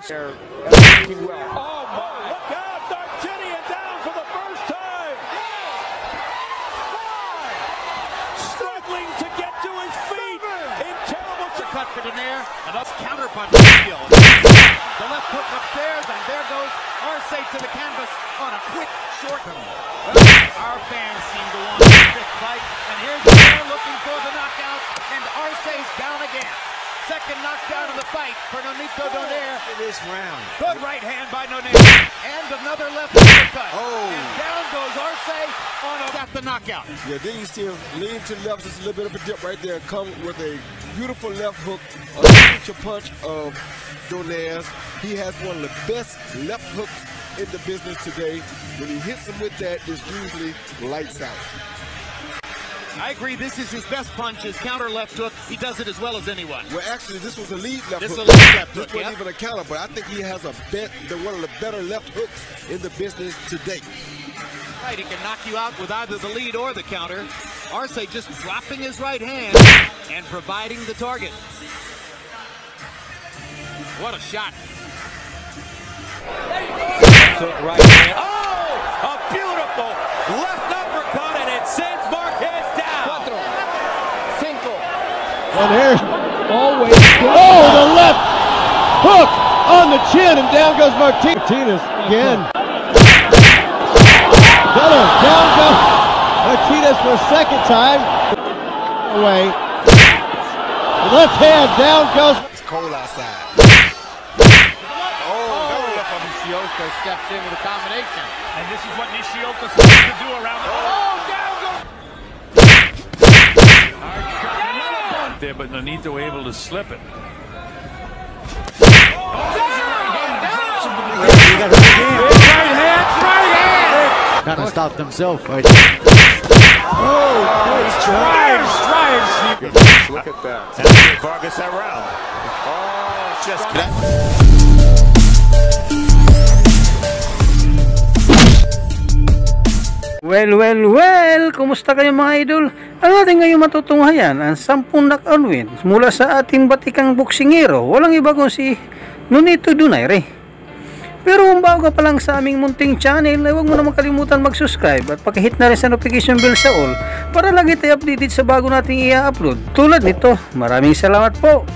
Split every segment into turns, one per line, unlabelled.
They're working well. Oh my!
Look out! Darcinian down for the first time. Struggling to get to his feet. In terrible
cut for Donaire. Another counter punch. The left hook upstairs, and there goes Arce to the canvas on a quick short. Our fans seem to want this fight, and here's Donaire looking for the knockout, and Arce's down again. Second knockdown of the fight for Nonito Donaire.
This round.
Good right hand by Donaire. And another left uppercut.
Oh.
And down goes Arce at the knockout.
Yeah, then you see him lean to the left, just a little bit of a dip right there. Come with a beautiful left hook, a signature punch of Donaire's. He has one of the best left hooks in the business today. When he hits him with that, it's usually lights out.
I agree, this is his best punch, his counter left hook. He does it as well as anyone.
Well, actually, this was a lead left hook.
This is a lead left hook,
This wasn't even a counter, but I think he has one of the better left hooks in the business today.
Right, he can knock you out with either the lead or the counter. Arce just dropping his right hand and providing the target. What a shot.
right hand. Oh! A beautiful left uppercut, and it sends Marquez down.
4, 5. And here's always. Oh, the left hook on the chin, and down goes Martinez again. Down goes Martinez for a second time. Away. Left hand, down goes.
It's cold outside.
Nishioka steps in with a combination.
And this is what Nishioka supposed to do around the... Oh, down goes...
There, but Nonito able to slip it.
Kind of stopped himself. Right.
Drives. Look at that. And Vargas around. Oh, just...
Well, kumusta kayo mga idol? Ang ating ngayon matutunghayan ang 10 knock-on wins mula sa ating batikang boksingero, walang iba kung si Nonito Donaire. Pero kung bago ka pa lang sa aming munting channel, ay huwag mo naman kalimutan mag-subscribe at pakihit na rin sa notification bell sa all para lagi tayo updated sa bago nating i-upload. Tulad nito, maraming salamat po.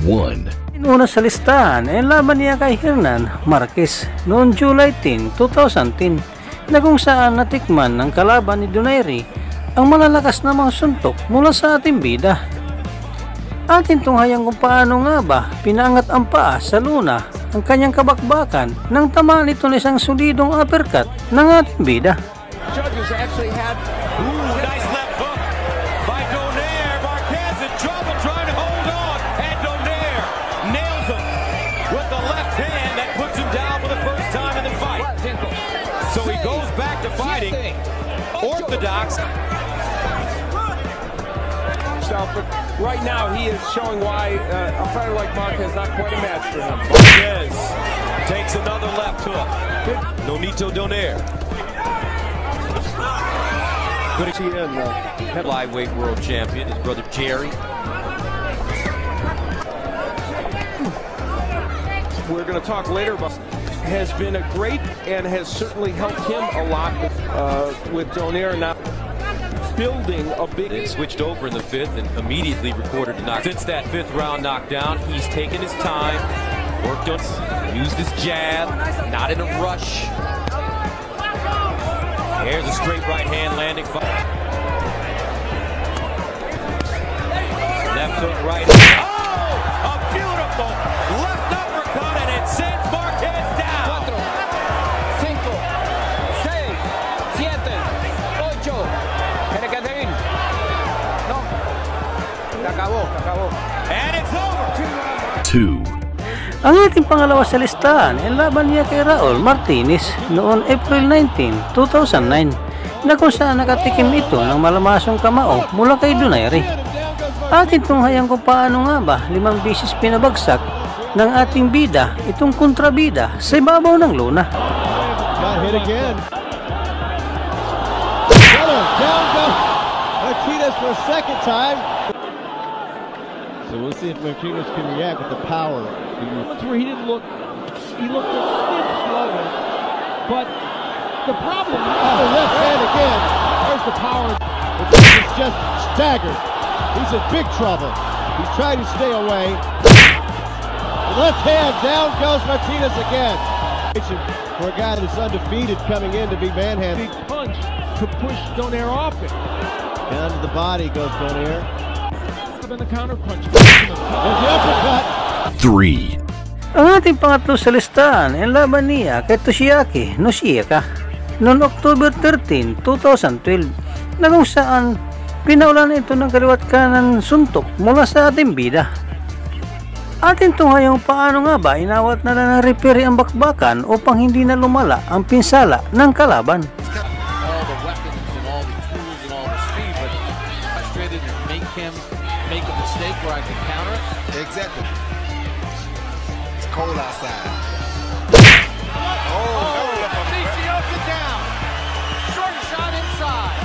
1. Una sa listahan ay laban niya kay Hernan Marquez noong July 10, 2010. Na kung saan natikman ng kalaban ni Donaire ang malalakas na mga suntok mula sa ating bida. Atin tunghayang kung paano nga ba pinangat ang paa sa luna ang kanyang kabakbakan nang tamaan ito ng isang solidong uppercut ng ating bida.
Judges actually had nice left hook by Donaire. Marquez in trouble trying to hold on, and Donaire nails him with the left hand that puts him down for the first time in the fight. So he goes back to fighting orthodox.
Right now, he is showing why a fighter like Marquez is not quite a match for him.
Marquez takes another left hook. Nonito Donaire.
Good to see him, flyweight world champion, his brother Jerry. We're going to talk later about. Has been a great and has certainly helped him a lot with Donaire now building a big.
It switched over in the 5th and immediately recorded a knock. Since that 5th round knockdown, he's taken his time, worked on, used his jab, not in a rush. There's a straight right hand landing. Left hook right.
Oh, a beautiful left uppercut, and it sends Marquez down.
4, 5, 6, 7, 8. Tiene que seguir. No. Se acabó.
And it's over.
2. Ang ating pangalawa sa listahan ay laban niya kay Raul Martinez noon April 19, 2009 na kung saan nakatikim ito ng malamasong kamao mula kay Donaire. Atin tunghayang kung paano nga ba 5 beses pinabagsak ng ating bida itong kontrabida sa ibabaw ng luna.
Got hit again. Down goes Martinez for a second time. So we'll see if Martinez can react with the power.
Moments where he didn't look
he looked a smidge slower. But the problem is the left hand again. There's the power. He's just staggered. He's in big trouble. He's trying to stay away. The left hand, down goes Martinez again. For a guy that's undefeated coming in to be manhandled.
Big punch to push Donaire off it.
Down to the body goes Donaire.
And the counter punch.
There's the uppercut.
3.
Ang ating pangatlo sa listahan ay laban niya kay Toshiaki Noshika noong October 13, 2012 na kung saan pinaulan ito ng kaliwat kanan suntok mula sa ating bida. Atin tunghayong paano nga ba inawat na lang ng referee ang bakbakan upang hindi na lumala ang pinsala ng kalaban.
All the weapons and all the tools and all the speed, but frustrated to make him make a mistake where I can counter it.
Exactly. It's cold outside.
Nishioka down. Short shot inside.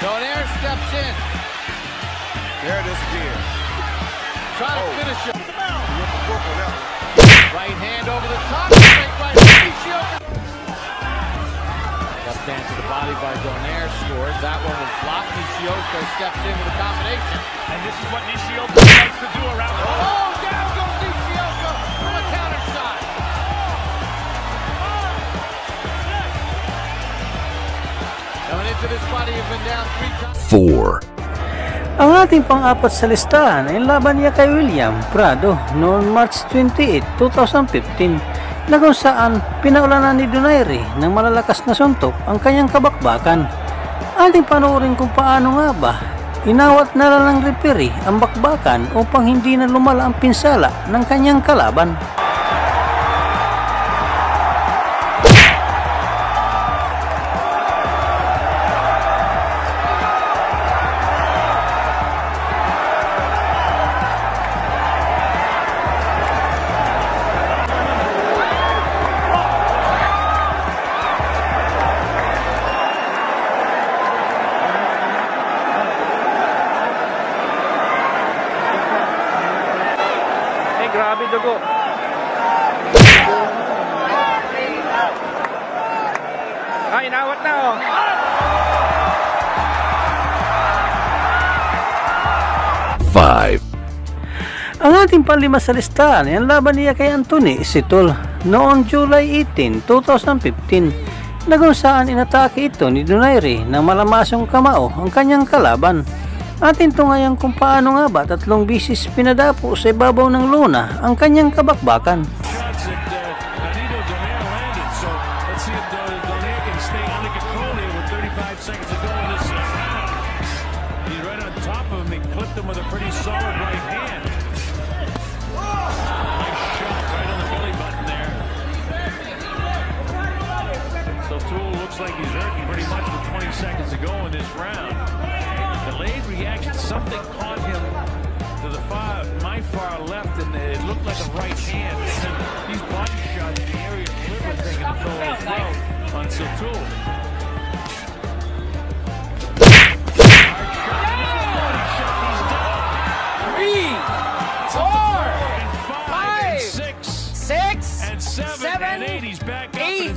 Donaire steps in.
There it is again.
Try to finish it.
He went for broke on that one.
Right hand over the top. Straight right. Nishioka. Left hand to the body by Donaire scores. That one was blocked. Nishioka steps in with a combination.
And this is what Nishioka likes to do around the
Oh, down goes Nishioka from a counter shot. Coming into this fight, you've been down 3 times. 4.
Ang ating pang-apat sa listahan ay laban niya kay William Prado noong March 28, 2015 na kung saan pinaulanan ni Donaire ng malalakas na suntok ang kanyang kabakbakan. Ating panoorin kung paano nga ba inawat na lang ng referee ang bakbakan upang hindi na lumala ang pinsala ng kanyang kalaban.
Grabe dugo. Ay, inawat na oh.
Ang ating panlima sa listahan ay ang laban niya kay Anthony Sitol noong July 18, 2015 na kung saan inatake ito ni Donaire na malamasong kamao ang kanyang kalaban. Atin tunghayan kung paano nga ba 3 bisis pinadapo sa ibabaw ng lona ang kanyang kabakbakan.
Like he's hurting pretty much with 20 seconds to go in this round. Delayed reaction, something caught him to the my far left, and it looked like a right hand. And these body shots in the area of liver taking a toll as well on Satul.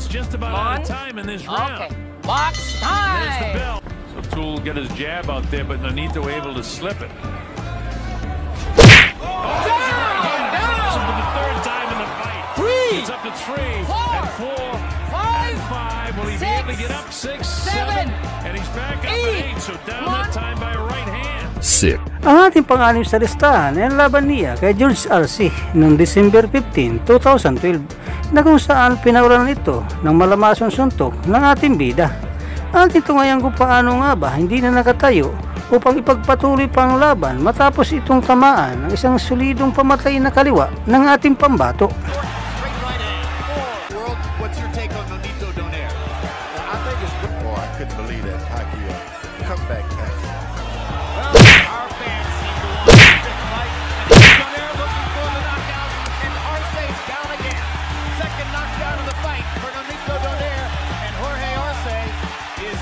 Just about out of time in this round.
Okay. Box time.
There's the bell. So Tool get his jab out there, but Nonito able to slip it.
Down.
For the 3rd time in the fight.
3.
It's up to 3
4
and 4 and 5. Will he be able to get up? 6, 7, and he's back up at 8. So down that time by a right hand.
6.
Ang ating pang-anim sa listahan ay ang laban niya kay George Arce noong December 15, 2012 na kung saan pinaulan ito ng malamasong suntok ng ating bida. Ating tungayan kung paano nga ba hindi na nakatayo upang ipagpatuloy pa ang laban matapos itong tamaan ng isang solidong pamatay na kaliwa ng ating pambato.
What's your take on Nonito Donaire?
I think it's good. Boy, I couldn't believe that Pacquiao comeback pass.
Our fans seem to want this fight. And Donaire looking for the knockout, and Arce's down again. Second knockdown of the fight for Nonito Donaire, and Jorge Arce is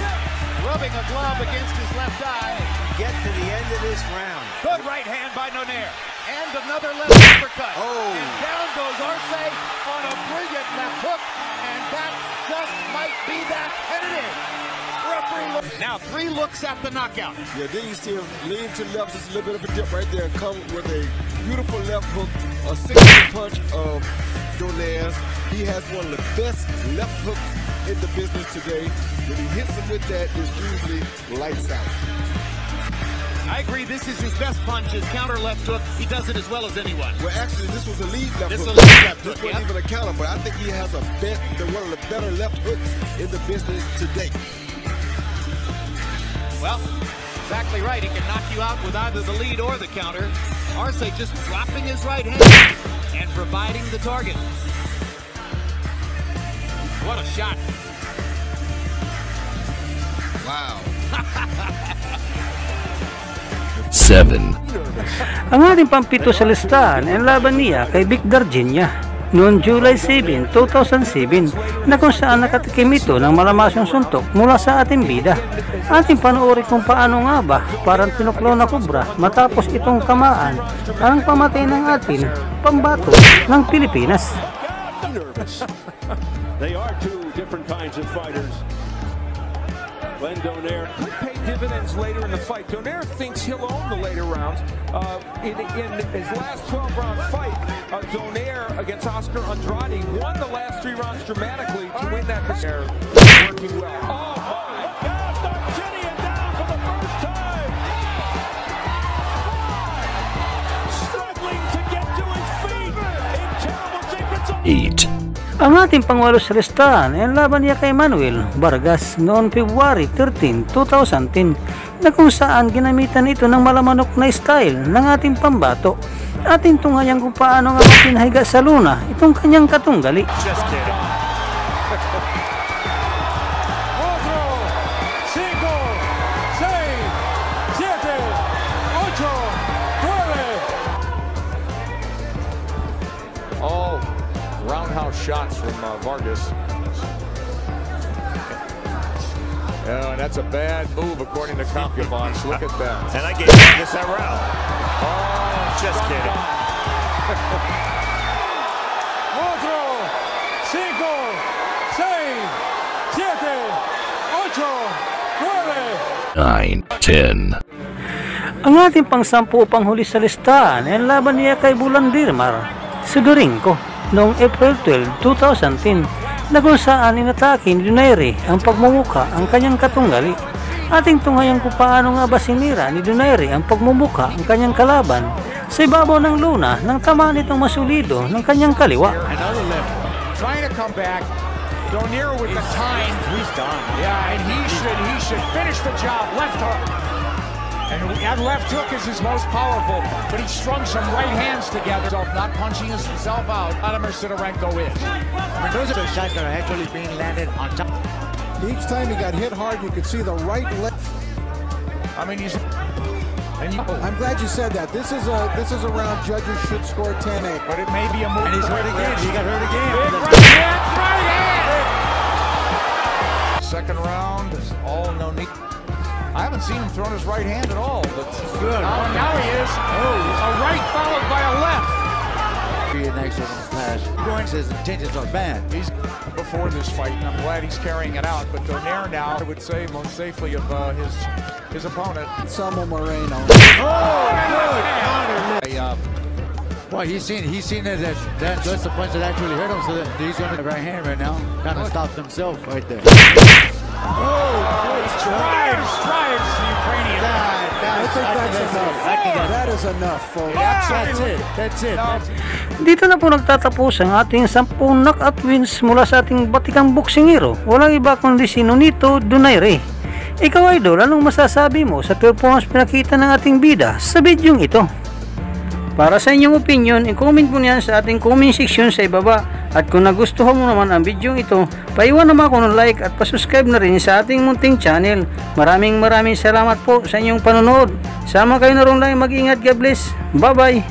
rubbing a glove against his left eye.
Get to the end of this round.
Good right hand by Nonito. Donaire. And another left uppercut. And down goes Arce on a brilliant left hook. And that just might be that. And it is. Now 3 looks at the knockout.
Yeah, then you see him lean to the left, just a little bit of a dip right there, and come with a beautiful left hook, a signature punch of Donaire's. He has one of the best left hooks in the business today. When he hits him with that, it's usually lights out.
I agree, this is his best punch, his counter left hook. He does it as well as anyone.
Well, actually, this was a lead left
This
hook.
is a lead left hook,
This wasn't even a counter, but I think he has one of the better left hooks in the business today.
Well, exactly right. He can knock you out with either the lead or the counter. Arce just dropping his right hand and providing the target. What a shot.
Wow.
7.
Ang ating pampito sa listahan ay laban niya kay Vic Dargenia noong July 7, 2007 na kung saan nakatikim ito ng malamasong suntok mula sa ating bida. Ating panoorin kung paano nga ba parang tinuklaw na kubra matapos itong kamaan ang pamatay ng ating pambato ng Pilipinas.
They are two different kinds of fighters. Glenn Donaire could pay dividends later in the fight. Donaire thinks he'll own the later rounds. In his last 12-round fight, Donaire against Oscar Andrade won the last 3 rounds dramatically to win that. Working well. Oh my God! Dargenia down for the first time. Struggling to get to his feet. In terrible secrets.
8.
Ang ating pangwalo sa listahan ay ang laban niya kay Manuel Vargas noong February 13, 2010 na kung saan ginamitan ito ng malamanok na style ng ating pambato. Ating tunghayan kung paano nga pinahiga sa luna itong kanyang katunggali.
Just kidding. 5, 6, 7, 8, 9. All roundhouse shots from Vargas. Oh, and that's a bad move according to Concubons. Look at that.
And I gave Vargas that round.
Oh,
Just kidding.
9, 10.
Ang ating pang-10 panghuli sa listahan ay ang laban niya kay Bulandirmar Sidorinko noong April 12, 2010 na kung saan inatake ni Donaire ang pagmumuka ang kanyang katunggali. Ating tunghayan kung paano nga ba sinira ni Donaire ang pagmumuka ang kanyang kalaban sa ibabaw ng luna nang tamaan itong masulido ng kanyang kaliwa.
Another left. Trying to come back. Donaire with the time. He's done. Yeah, and he should finish the job. Left hook. And that left hook is his most powerful, but he strung some right hands together, not punching himself out. Vladimir Sidorenko is. I mean, those are the shots that are actually being landed on top.
Each time he got hit hard, you could see the right leg.
I mean,
I'm glad you said that. This is a round judges should score 10-8.
but it may be a move.
And he's hurt again. He got hurt again.
Big right hand. Second round, all no need. I haven't seen him throw his right hand at all, but good. Now he is. Oh, a right followed by a left.
Be an excellent pass. His intentions are bad.
He's before this fight, and I'm glad he's carrying it out. But Donaire now, I would say, most safely of his opponent.
Selmo Moreno.
Oh, good.
Well, he's seen that's the punch that actually hurt him. So that he's going to the right hand right now. Kind of stopped himself right there.
Strives the Ukrainian.
I think that's enough. That is enough, folks.
That's it.
Dito na po nagtatapos ang ating 10 knockout wins mula sa ating batikang boksingero. Walang iba kundi si Nonito Donaire. Ikaw, idol, anong masasabi mo sa performance pinakita ng ating bida sa bidyong ito? Para sa inyong opinion, i-comment mo niyan sa ating comment section sa ibaba. At kung nagustuhan mo naman ang video ito, paiwan naman ako ng like at pasubscribe na rin sa ating munting channel. Maraming salamat po sa inyong panonood. Sama kayo na rin lang, mag-ingat. God bless. Bye bye.